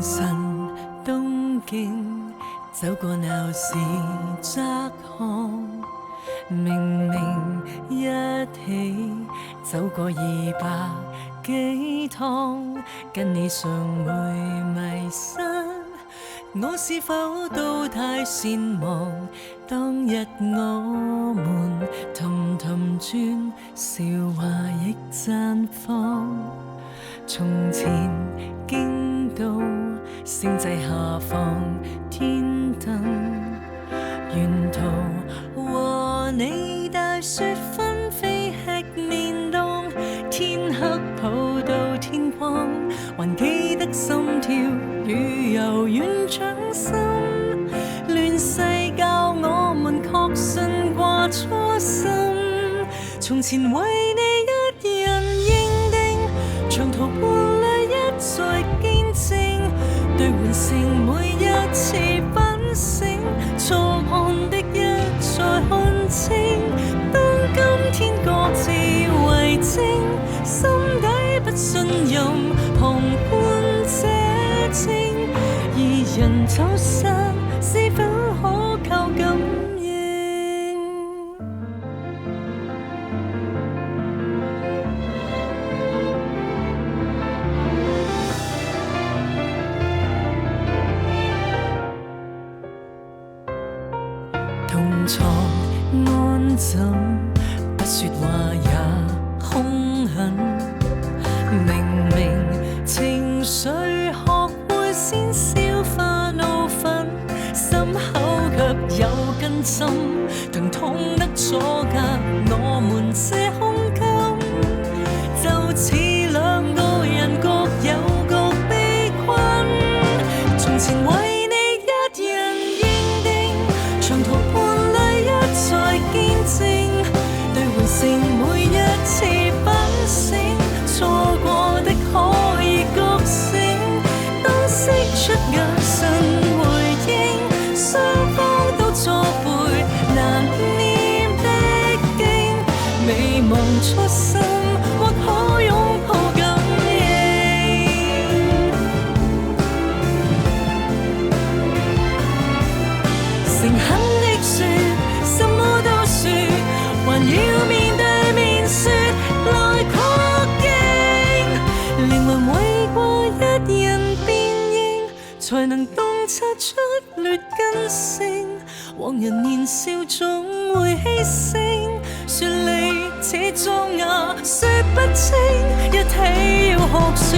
晨東京，走過鬧市窄巷，明明一起走過200幾趟，跟你尚會迷失，我是否都太善忘？當日我們氹氹轉，笑話亦綻放。從前經到星際下方天燈，沿途和你大雪紛飛吃麵檔，天黑抱到天光，還記得心跳與柔軟掌心，亂世教我們確信掛初心。從前為你一人認定，長途伴侶一再見證，兌換成每一次反省，錯看的一再看清。當今天各自為政，心底不信任旁觀者清，二人走散是否可靠感應？同床安枕，不說話也兇狠，明明情緒學會先消化怒憤，心口卻有根針，疼痛得阻隔我們這空間，就似兩個人各有各悲困。從前為你一人認定，長途伴侶一再見證，兌換成每一次反省，錯過的可以覺醒。當釋出眼神回應，雙方都錯背難念的經，未忘初心，或可擁抱感應。誠懇的說，什麼都說，還要面對面說來確認，靈魂為過一人變應，才能洞察出劣根性。往日年少總會犧牲，說理似裝啞說不清，一起要學說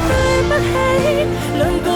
對不起，兩個